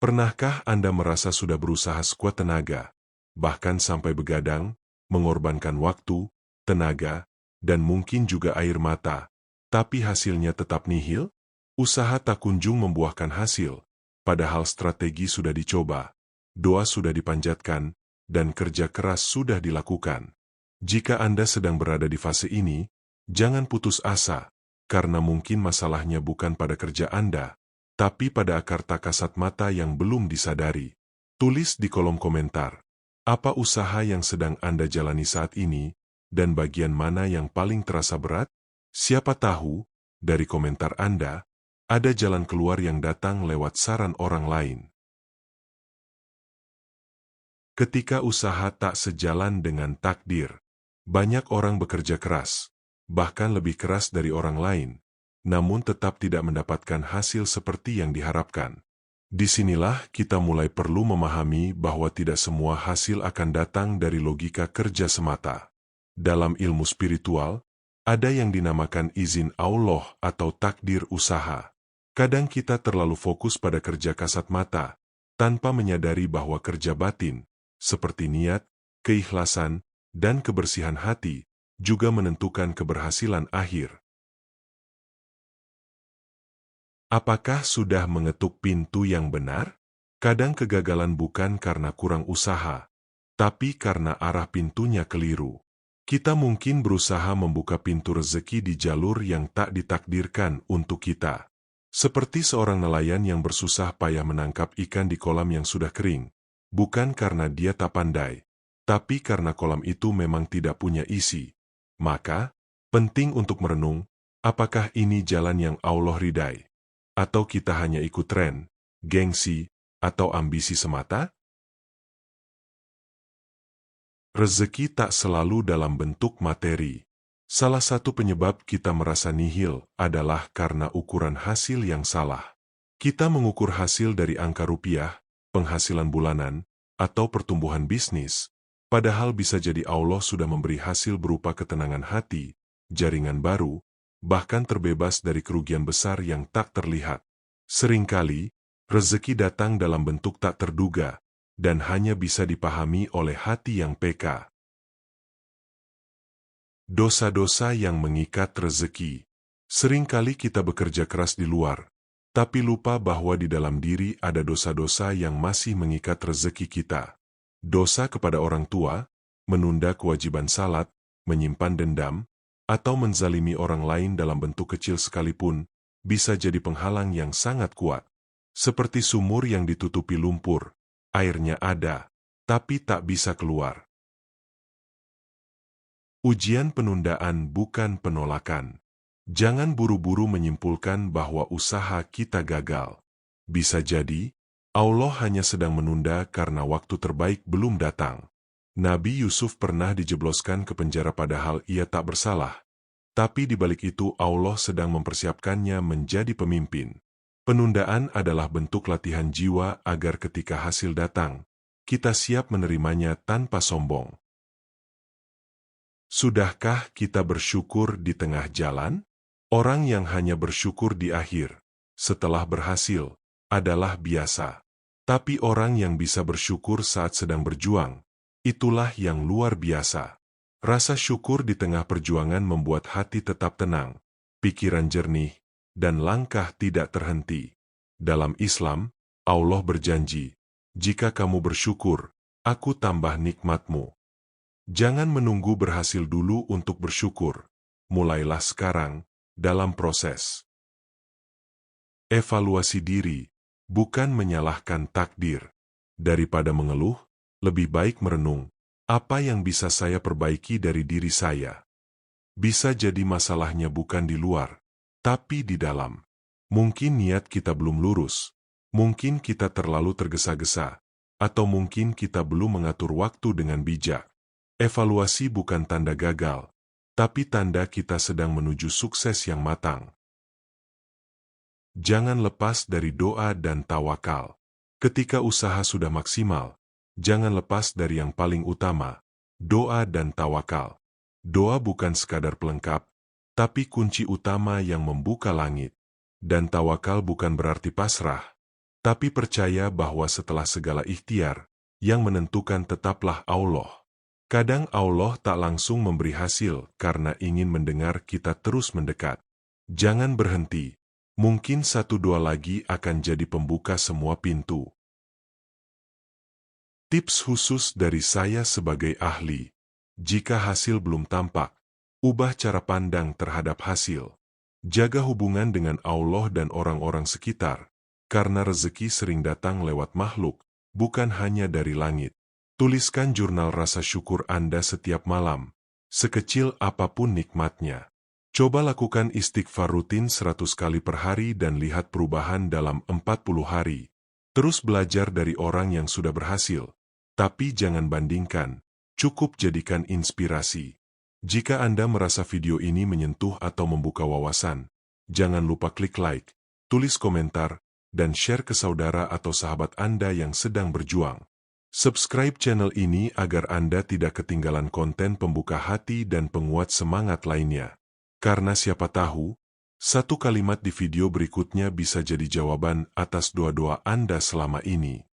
Pernahkah Anda merasa sudah berusaha sekuat tenaga, bahkan sampai begadang, mengorbankan waktu, tenaga, dan mungkin juga air mata, tapi hasilnya tetap nihil? Usaha tak kunjung membuahkan hasil, padahal strategi sudah dicoba, doa sudah dipanjatkan, dan kerja keras sudah dilakukan. Jika Anda sedang berada di fase ini, jangan putus asa, karena mungkin masalahnya bukan pada kerja Anda, tapi pada akar tak kasat mata yang belum disadari. Tulis di kolom komentar, apa usaha yang sedang Anda jalani saat ini, dan bagian mana yang paling terasa berat? Siapa tahu, dari komentar Anda, ada jalan keluar yang datang lewat saran orang lain. Ketika usaha tak sejalan dengan takdir, banyak orang bekerja keras, bahkan lebih keras dari orang lain, namun tetap tidak mendapatkan hasil seperti yang diharapkan. Disinilah kita mulai perlu memahami bahwa tidak semua hasil akan datang dari logika kerja semata. Dalam ilmu spiritual, ada yang dinamakan izin Allah atau takdir usaha. Kadang kita terlalu fokus pada kerja kasat mata, tanpa menyadari bahwa kerja batin, seperti niat, keikhlasan, dan kebersihan hati, juga menentukan keberhasilan akhir. Apakah sudah mengetuk pintu yang benar? Kadang kegagalan bukan karena kurang usaha, tapi karena arah pintunya keliru. Kita mungkin berusaha membuka pintu rezeki di jalur yang tak ditakdirkan untuk kita. Seperti seorang nelayan yang bersusah payah menangkap ikan di kolam yang sudah kering, bukan karena dia tak pandai, tapi karena kolam itu memang tidak punya isi. Maka, penting untuk merenung, apakah ini jalan yang Allah ridai? Atau kita hanya ikut tren, gengsi, atau ambisi semata? Rezeki tak selalu dalam bentuk materi. Salah satu penyebab kita merasa nihil adalah karena ukuran hasil yang salah. Kita mengukur hasil dari angka rupiah, penghasilan bulanan, atau pertumbuhan bisnis, padahal bisa jadi Allah sudah memberi hasil berupa ketenangan hati, jaringan baru, bahkan terbebas dari kerugian besar yang tak terlihat. Seringkali, rezeki datang dalam bentuk tak terduga, dan hanya bisa dipahami oleh hati yang peka. Dosa-dosa yang mengikat rezeki. Seringkali kita bekerja keras di luar, tapi lupa bahwa di dalam diri ada dosa-dosa yang masih mengikat rezeki kita. Dosa kepada orang tua, menunda kewajiban salat, menyimpan dendam, atau menzalimi orang lain dalam bentuk kecil sekalipun, bisa jadi penghalang yang sangat kuat. Seperti sumur yang ditutupi lumpur, airnya ada, tapi tak bisa keluar. Ujian penundaan bukan penolakan. Jangan buru-buru menyimpulkan bahwa usaha kita gagal. Bisa jadi, Allah hanya sedang menunda karena waktu terbaik belum datang. Nabi Yusuf pernah dijebloskan ke penjara padahal ia tak bersalah. Tapi di balik itu Allah sedang mempersiapkannya menjadi pemimpin. Penundaan adalah bentuk latihan jiwa agar ketika hasil datang, kita siap menerimanya tanpa sombong. Sudahkah kita bersyukur di tengah jalan? Orang yang hanya bersyukur di akhir, setelah berhasil, adalah biasa. Tapi orang yang bisa bersyukur saat sedang berjuang, itulah yang luar biasa. Rasa syukur di tengah perjuangan membuat hati tetap tenang, pikiran jernih, dan langkah tidak terhenti. Dalam Islam, Allah berjanji, jika kamu bersyukur, aku tambah nikmatmu. Jangan menunggu berhasil dulu untuk bersyukur. Mulailah sekarang, dalam proses. Evaluasi diri, bukan menyalahkan takdir. Daripada mengeluh, lebih baik merenung, apa yang bisa saya perbaiki dari diri saya. Bisa jadi masalahnya bukan di luar, tapi di dalam. Mungkin niat kita belum lurus, mungkin kita terlalu tergesa-gesa, atau mungkin kita belum mengatur waktu dengan bijak. Evaluasi bukan tanda gagal, tapi tanda kita sedang menuju sukses yang matang. Jangan lepas dari doa dan tawakal. Ketika usaha sudah maksimal, jangan lepas dari yang paling utama, doa dan tawakal. Doa bukan sekadar pelengkap, tapi kunci utama yang membuka langit. Dan tawakal bukan berarti pasrah, Tapi percaya bahwa setelah segala ikhtiar, yang menentukan tetaplah Allah. Kadang Allah tak langsung memberi hasil karena ingin mendengar kita terus mendekat. Jangan berhenti. Mungkin 1-2 lagi akan jadi pembuka semua pintu. Tips khusus dari saya sebagai ahli. Jika hasil belum tampak, ubah cara pandang terhadap hasil. Jaga hubungan dengan Allah dan orang-orang sekitar, karena rezeki sering datang lewat makhluk, bukan hanya dari langit. Tuliskan jurnal rasa syukur Anda setiap malam, sekecil apapun nikmatnya. Coba lakukan istighfar rutin 100 kali per hari dan lihat perubahan dalam 40 hari. Terus belajar dari orang yang sudah berhasil. Tapi jangan bandingkan, cukup jadikan inspirasi. Jika Anda merasa video ini menyentuh atau membuka wawasan, jangan lupa klik like, tulis komentar, dan share ke saudara atau sahabat Anda yang sedang berjuang. Subscribe channel ini agar Anda tidak ketinggalan konten pembuka hati dan penguat semangat lainnya. Karena siapa tahu, satu kalimat di video berikutnya bisa jadi jawaban atas doa-doa Anda selama ini.